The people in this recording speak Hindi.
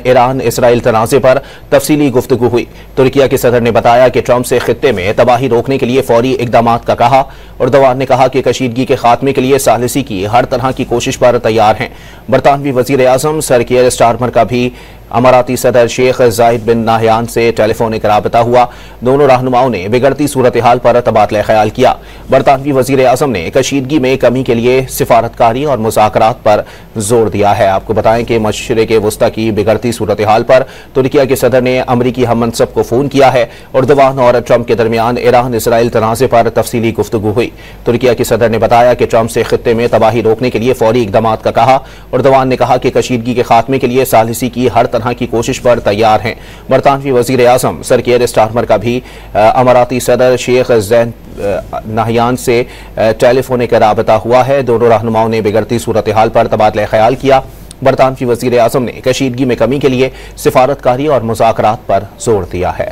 ईरान इसराइल तनाज़े पर तफसीली गुफ्तगू हुई। तुर्किया के सदर ने बताया कि ट्रंप से खित्ते में तबाही रोकने के लिए फौरी इकदामात का कहा। एर्दोगान ने कहा कि कशीदगी के खात्मे के लिए सालिसी की हर तरह की कोशिश पर तैयार हैं। बरतानवी वजीर आजम सर कियर स्टारमर का भी अमाराती सदर शेख जायद बिन नाहयान से टेलीफोनिक राबता हुआ। दोनों रहनुमाओं ने बिगड़ती सूरत हाल पर तबादला ख्याल किया। बरतानवी वजीर आजम ने कशीदगी में कमी के लिए सिफारतकारी और मुज़ाकरात पर जोर दिया है। आपको बताएं कि मशरिक़ वुस्ता की बिगड़ती सूरत हाल पर तुर्किया के सदर ने अमरीकी हम मनसब को फोन किया है। एर्दोगान और ट्रंप के दरमियान ईरान इसराइल तनाज़े पर तफसीली गुफ्तगू हुई। तुर्किया के सदर ने बताया कि ट्रंप से खित्ते में तबाही रोकने के लिए फौरी इकदामात का कहा। एर्दोगान ने कहा कि कशीदगी के खात्मे के लिए सालिसी की हर तरह की कोशिश पर तैयार हैं। बरतानवी वजीर आजम सर कियर स्टारमर का भी अमाराती सदर शेख ज़ैद नाहयान से टेलीफोनिक राबता हुआ है। दोनों रहनुमाओं ने बिगड़ती सूरत हाल पर तबादला ख्याल किया। बरतानवी वजीर आजम ने कशीदगी में कमी के लिए सिफारतकारी और मुज़ाकरात पर जोर दिया है।